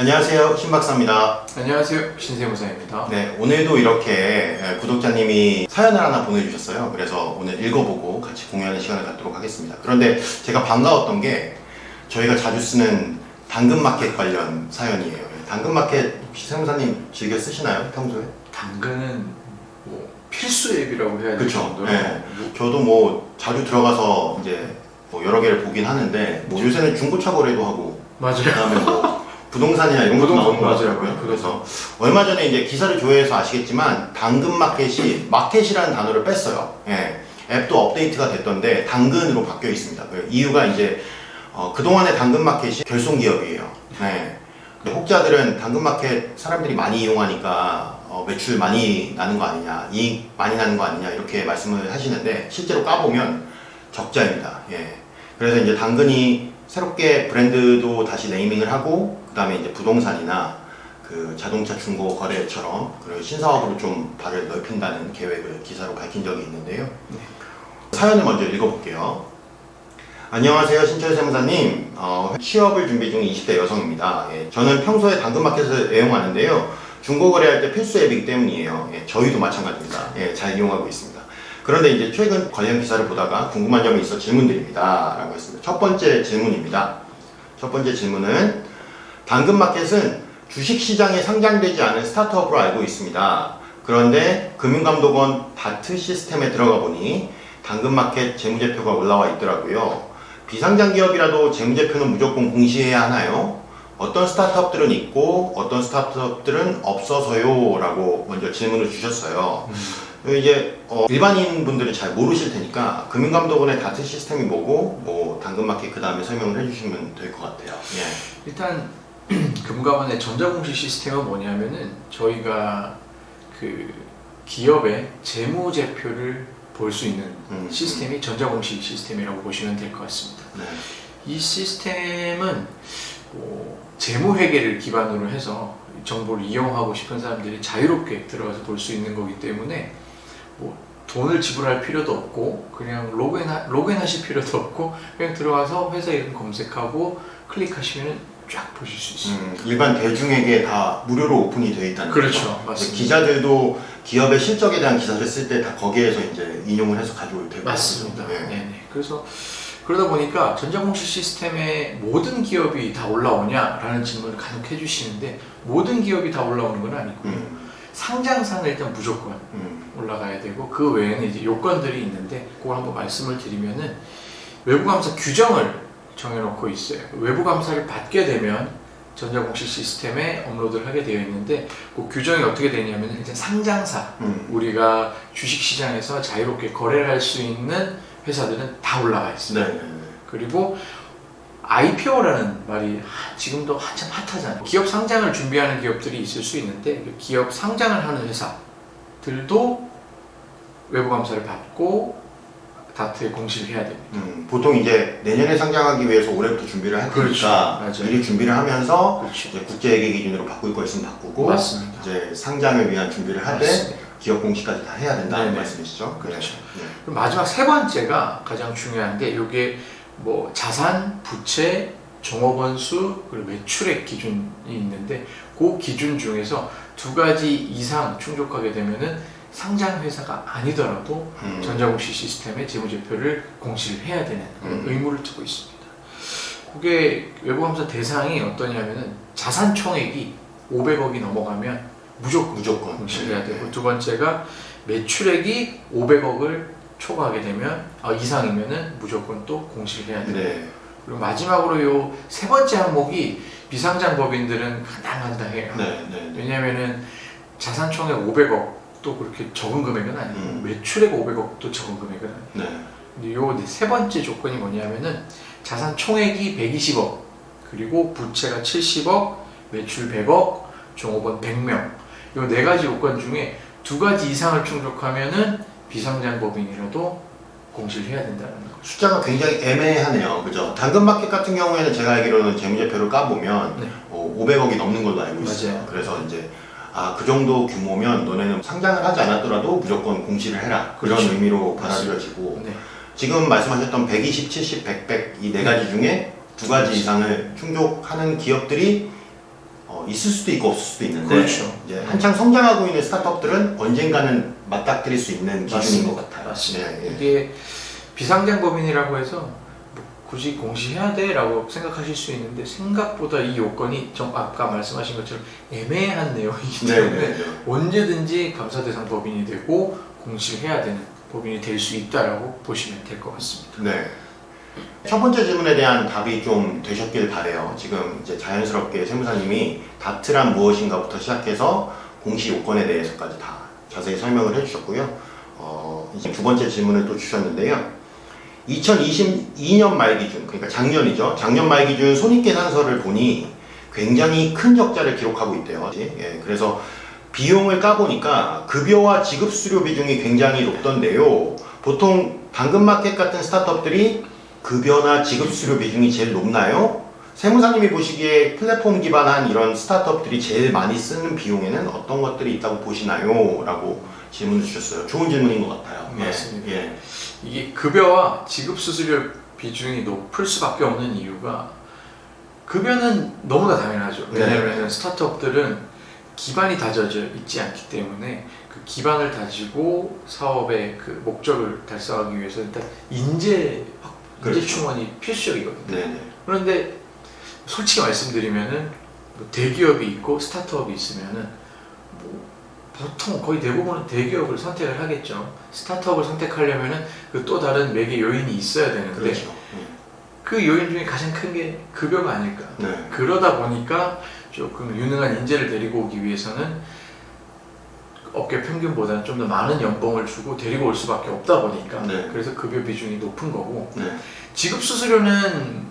안녕하세요, 신박사입니다. 안녕하세요, 신세무사입니다. 네, 오늘도 이렇게 구독자님이 사연을 하나 보내주셨어요. 그래서 오늘 읽어보고 같이 공유하는 시간을 갖도록 하겠습니다. 그런데 제가 반가웠던 게 저희가 자주 쓰는 당근마켓 관련 사연이에요. 당근마켓 혹시 세무사님 즐겨 쓰시나요, 평소에? 당근은 뭐 필수 앱이라고 해야 될 그쵸. 정도로 네. 저도 뭐 자주 들어가서 이제 뭐 여러 개를 보긴 하는데 뭐 요새는 중고차 거래도 하고 맞아요. 그다음에 뭐 부동산이나 이런 것도 나오는 거 맞아요. 같더라고요. 그래서 얼마 전에 이제 기사를 조회해서 아시겠지만 당근마켓이 마켓이라는 단어를 뺐어요. 예. 앱도 업데이트가 됐던데 당근으로 바뀌어 있습니다. 그 이유가 이제 그동안의 당근마켓이 결손기업이에요. 네. 혹자들은 당근마켓 사람들이 많이 이용하니까 매출 많이 나는 거 아니냐, 이익 많이 나는 거 아니냐 이렇게 말씀을 하시는데 실제로 까보면 적자입니다. 예. 그래서 이제 당근이 새롭게 브랜드도 다시 네이밍을 하고 그 다음에 이제 부동산이나 그 자동차 중고 거래처럼 그리고 신사업으로 좀 발을 넓힌다는 계획을 기사로 밝힌 적이 있는데요. 네. 사연을 먼저 읽어볼게요. 안녕하세요, 신철 세무사님. 취업을 준비 중인 20대 여성입니다. 예, 저는 평소에 당근마켓을 애용하는데요. 중고 거래할 때 필수 앱이기 때문이에요. 예, 저희도 마찬가지입니다. 예, 잘 이용하고 있습니다. 그런데 이제 최근 관련 기사를 보다가 궁금한 점이 있어 질문드립니다. 라고 했습니다. 첫 번째 질문입니다. 첫 번째 질문은 당근마켓은 주식시장에 상장되지 않은 스타트업으로 알고 있습니다. 그런데 금융감독원 다트 시스템에 들어가 보니 당근마켓 재무제표가 올라와 있더라고요. 비상장 기업이라도 재무제표는 무조건 공시해야 하나요? 어떤 스타트업들은 있고 어떤 스타트업들은 없어서요? 라고 먼저 질문을 주셨어요. 이제 일반인 분들은 잘 모르실 테니까 금융감독원의 다트 시스템이 뭐고 뭐 당근마켓 그 다음에 설명을 해주시면 될 것 같아요. 예. 일단 금감원의 전자공시 시스템은 뭐냐면은 저희가 그 기업의 재무제표를 볼 수 있는 시스템이 전자공시 시스템이라고 보시면 될 것 같습니다. 네. 이 시스템은 뭐 재무회계를 기반으로 해서 정보를 이용하고 싶은 사람들이 자유롭게 들어가서 볼 수 있는 거기 때문에 뭐 돈을 지불할 필요도 없고 그냥 로그인하실 필요도 없고 그냥 들어가서 회사 이름 검색하고 클릭하시면 쫙 보실 수 있습니다. 일반 대중에게 다 무료로 오픈이 되어 있다는 그렇죠. 거죠. 맞습니다. 기자들도 기업의 실적에 대한 기사를 쓸 때 다 거기에서 이제 인용을 해서 가져올 테고. 맞습니다. 네. 네네. 그래서 그러다 보니까 전자공시 시스템에 모든 기업이 다 올라오냐라는 질문을 간혹 해주시는데 모든 기업이 다 올라오는 건 아니고요. 상장사는 일단 무조건 올라가야 되고 그 외에는 이제 요건들이 있는데 그걸 한번 말씀을 드리면은 외부감사 규정을 정해놓고 있어요. 외부감사를 받게 되면 전자공시 시스템에 업로드를 하게 되어 있는데 그 규정이 어떻게 되냐면 이제 상장사 우리가 주식시장에서 자유롭게 거래를 할 수 있는 회사들은 다 올라가 있어요. 네. 그리고 IPO라는 말이 지금도 한참 핫하잖아요. 기업 상장을 준비하는 기업들이 있을 수 있는데 그 기업 상장을 하는 회사들도 외부 감사를 받고 다트에 공시를 해야 됩니다. 보통 이제 내년에 상장하기 위해서 올해부터 준비를 할 그렇죠. 테니까 맞아요. 미리 준비를 하면서 그렇죠. 이제 국제회계 기준으로 바꿀 거 있으면 바꾸고 맞습니다. 이제 상장을 위한 준비를 할 때 맞습니다. 기업 공시까지 다 해야 된다는 네네. 말씀이시죠? 그렇죠. 네. 그럼 마지막 세 번째가 가장 중요한데 이게 뭐 자산, 부채, 종업원수 그리고 매출액 기준이 있는데 그 기준 중에서 두 가지 이상 충족하게 되면은 상장 회사가 아니더라도 전자공시 시스템에 재무제표를 공시를 해야 되는 그런 의무를 두고 있습니다. 그게 외부감사 대상이 어떠냐면은 자산 총액이 500억이 넘어가면 무조건 공시를 해야 되고 두 번째가 매출액이 500억을 초과하게 되면 이상이면은 무조건 또 공시를 해야 되고 네. 그리고 마지막으로 요 세 번째 항목이 비상장 법인들은 간당간당해요. 네. 왜냐면은 자산 총액 500억 또 그렇게 적은 금액은 아니고 매출액 500억도 적은 금액은 아니고 네. 근데 요 세 번째 조건이 뭐냐면은 자산 총액이 120억 그리고 부채가 70억 매출 100억 종업원 100명 요 네 가지 요건 중에 두 가지 이상을 충족하면은 비상장 법인이라도 공시를 해야 된다는 거. 숫자가 굉장히 애매하네요. 그죠? 당근마켓 같은 경우에는 제가 알기로는 재무제표를 까보면 네. 500억이 넘는 걸로 알고 있어요. 맞아요. 그래서 이제 그 정도 규모면 너네는 상장을 하지 않았더라도 무조건 공시를 해라. 그런 그렇죠. 의미로 받아들여지고 네. 지금 말씀하셨던 120, 70, 100, 100 이 네 가지 중에 두 가지 이상을 충족하는 기업들이 있을 수도 있고 없을 수도 있는데 그렇죠. 이제 한창 성장하고 있는 스타트업들은 언젠가는 맞닥뜨릴 수 있는 기준인 것 같아요. 맞습니다. 예, 예. 이게 비상장 법인이라고 해서 뭐 굳이 공시해야 돼라고 생각하실 수 있는데 생각보다 이 요건이 좀 아까 말씀하신 것처럼 애매한 내용이기 네, 때문에 네, 네. 언제든지 감사 대상 법인이 되고 공시를 해야 되는 법인이 될 수 있다라고 보시면 될 것 같습니다. 네. 첫 번째 질문에 대한 답이 좀 되셨길 바래요. 지금 이제 자연스럽게 세무사님이 다트란 무엇인가부터 시작해서 공시 요건에 대해서까지 다 자세히 설명을 해주셨고요. 이제 두 번째 질문을 또 주셨는데요. 2022년 말 기준, 그러니까 작년이죠. 작년 말 기준 손익계산서를 보니 굉장히 큰 적자를 기록하고 있대요. 예, 그래서 비용을 까보니까 급여와 지급 수수료 비중이 굉장히 높던데요. 보통 당근마켓 같은 스타트업들이 급여나 지급 수수료 비중이 제일 높나요? 세무사님이 보시기에 플랫폼 기반한 이런 스타트업들이 제일 많이 쓰는 비용에는 어떤 것들이 있다고 보시나요? 라고 질문을 주셨어요. 좋은 질문인 것 같아요. 맞습니다. 예. 이게 급여와 지급 수수료 비중이 높을 수밖에 없는 이유가 급여는 너무나 당연하죠. 왜냐하면 스타트업들은 기반이 다져져 있지 않기 때문에 그 기반을 다지고 사업의 그 목적을 달성하기 위해서 일단 인재 그렇죠. 충원이 필수적이거든요. 네네. 그런데 솔직히 말씀드리면은 뭐 대기업이 있고 스타트업이 있으면은 뭐 보통 거의 대부분은 대기업을 선택을 하겠죠. 스타트업을 선택하려면은 그 또 다른 매개 요인이 있어야 되는데 그렇죠. 그 요인 중에 가장 큰 게 급여가 아닐까. 네. 그러다 보니까 조금 유능한 인재를 데리고 오기 위해서는 업계 평균보다는 좀 더 많은 연봉을 주고 데리고 올 수밖에 없다 보니까 네. 그래서 급여 비중이 높은 거고 네. 지급 수수료는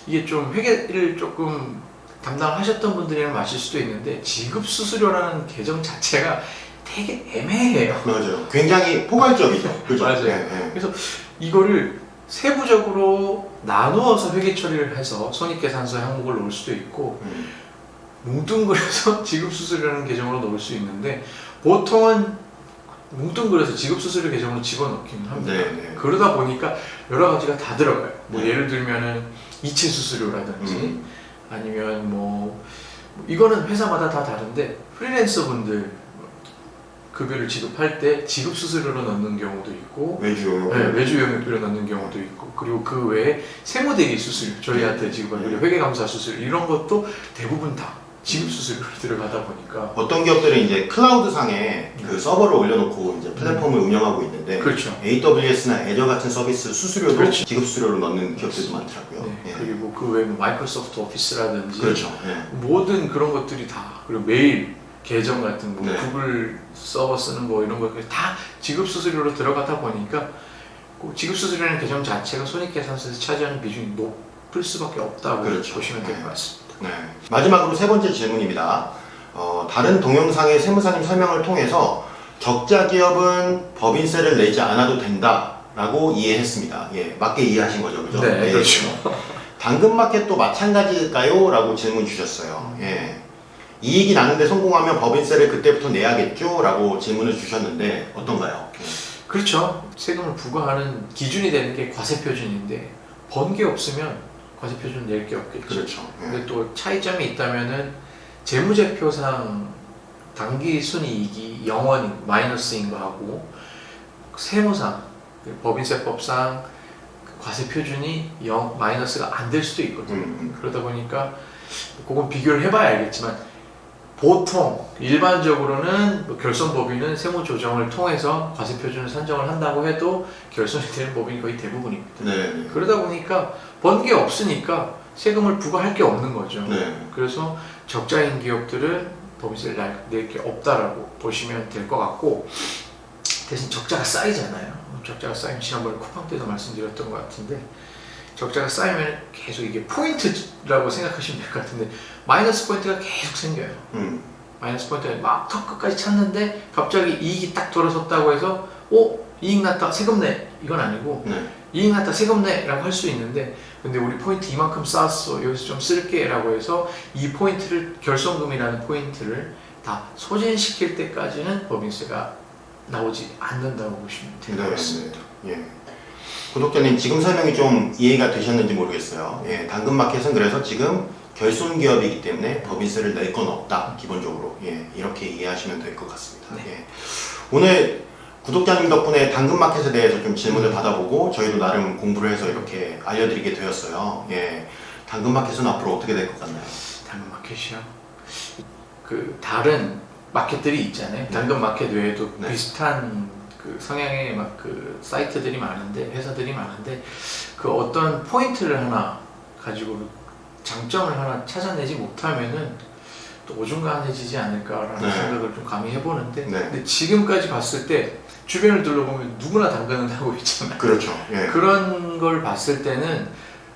이게 좀 회계를 조금 담당하셨던 분들이랑 마실 수도 있는데 지급 수수료라는 계정 자체가 되게 애매해요. 맞아요. 굉장히 포괄적이죠. 그죠? 맞아요. 네. 그래서 이거를 세부적으로 나누어서 회계 처리를 해서 손익계산서 항목을 넣을 수도 있고 뭉뚱그려서 지급수수료라는 계정으로 넣을 수 있는데 보통은 뭉뚱그려서 지급수수료 계정으로 집어넣기는 합니다. 네. 그러다 보니까 여러 가지가 다 들어가요. 뭐 네. 예를 들면은 이체 수수료라든지 아니면 뭐 이거는 회사마다 다 다른데 프리랜서 분들 급여를 지급할 때 지급 수수료로 넣는 경우도 있고 외주 용역. 네, 외주 용역비로 넣는 경우도 있고 그리고 그 외에 세무대리 수수료 저희한테 지급하는 그리고 회계감사 수수료 이런 것도 대부분 다 지급 수수료로 들어가다 보니까 어떤 기업들은 이제 클라우드 상에 그 서버를 올려놓고 이제 플랫폼을 운영하고 있는데 그렇죠. AWS나 애저 같은 서비스 수수료도 그렇죠. 지급 수수료로 넣는 기업들도 많더라고요. 네, 예. 그리고 그 외에 뭐 마이크로소프트 오피스라든지 그렇죠. 예. 모든 그런 것들이 다 그리고 메일 계정 같은 거 네. 구글 서버 쓰는 거 이런 거 다 지급 수수료로 들어가다 보니까 그 지급 수수료라는 계정 자체가 손익계산서에서 차지하는 비중이 높을 수밖에 없다고 그렇죠. 보시면 될 것 네. 같습니다. 네. 마지막으로 세 번째 질문입니다. 다른 동영상의 세무사님 설명을 통해서 적자 기업은 법인세를 내지 않아도 된다라고 이해했습니다. 예, 맞게 이해하신 거죠, 그죠? 네, 예. 그렇죠. 당근마켓도 마찬가지일까요? 라고 질문 주셨어요. 예. 이익이 나는데 성공하면 법인세를 그때부터 내야겠죠? 라고 질문을 주셨는데 어떤가요? 그렇죠. 세금을 부과하는 기준이 되는 게 과세표준인데 번 게 없으면 과세표준 낼 게 없겠죠. 그렇죠. 예. 근데 또 차이점이 있다면은 재무제표상 당기 순이익이 0원 마이너스인 거하고 세무상 법인세법상 과세 표준이 마이너스가 안 될 수도 있거든요. 그러다 보니까 그건 비교를 해봐야 알겠지만 보통 일반적으로는 뭐 결손법인은 세무조정을 통해서 과세 표준을 산정을 한다고 해도 결손이 되는 법인이 거의 대부분입니다. 네. 그러다 보니까 번 게 없으니까 세금을 부과할 게 없는 거죠. 네. 그래서 적자인 기업들은 법인세를 낼 게 없다라고 보시면 될 것 같고 대신 적자가 쌓이잖아요. 적자가 쌓이면 지난번에 쿠팡 때도 말씀드렸던 것 같은데 적자가 쌓이면 계속 이게 포인트라고 생각하시면 될 것 같은데 마이너스 포인트가 계속 생겨요. 마이너스 포인트가 막 턱 끝까지 찼는데 갑자기 이익이 딱 돌아섰다고 해서 이익 났다 세금 내 이건 아니고 네. 이익 났다 세금 내 라고 할 수 있는데 근데 우리 포인트 이만큼 쌓았어 여기서 좀 쓸게 라고 해서 이 포인트를 결손금이라는 포인트를 다 소진시킬 때까지는 법인세가 나오지 않는다고 보시면 될 것 같습니다. 예. 구독자님 지금 설명이 좀 이해가 되셨는지 모르겠어요. 예, 당근마켓은 그래서 지금 결손 기업이기 때문에 법인세를 낼 건 없다. 기본적으로 이렇게 이해하시면 될 것 같습니다. 네. 오늘 구독자님 덕분에 당근마켓에 대해서 좀 질문을 받아보고 저희도 나름 공부를 해서 이렇게 알려드리게 되었어요. 당근마켓은 앞으로 어떻게 될 것 같나요? 당근마켓이요? 그 다른 마켓들이 있잖아요. 당근마켓 외에도 네. 비슷한 그 성향의 막 그 사이트들이 많은데, 회사들이 많은데, 그 어떤 포인트를 하나 가지고 장점을 하나 찾아내지 못하면은 또 오중간해지지 않을까라는 네. 생각을 좀 감히 해보는데, 네. 근데 지금까지 봤을 때 주변을 둘러보면 누구나 당근을 하고 있잖아요. 그렇죠. 그런 걸 봤을 때는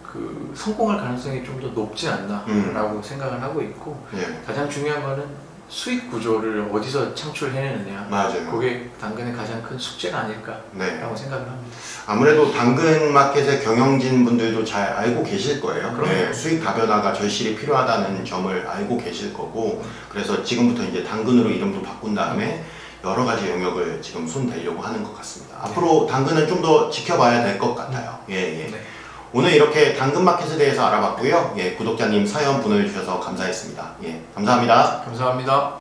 그 성공할 가능성이 좀 더 높지 않나라고 생각을 하고 있고, 가장 중요한 거는 수익 구조를 어디서 창출해내느냐. 맞아요. 그게 당근의 가장 큰 숙제가 아닐까라고 네. 생각을 합니다. 아무래도 당근마켓의 경영진 분들도 잘 알고 계실 거예요. 그럼요. 수익 다변화가 절실히 필요하다는 점을 알고 계실 거고, 그래서 지금부터 이제 당근으로 이름도 바꾼 다음에 여러 가지 영역을 지금 손 대려고 하는 것 같습니다. 앞으로 당근은 좀 더 지켜봐야 될 것 같아요. 네. 오늘 이렇게 당근마켓에 대해서 알아봤고요. 구독자님 사연 보내주셔서 감사했습니다. 감사합니다. 감사합니다.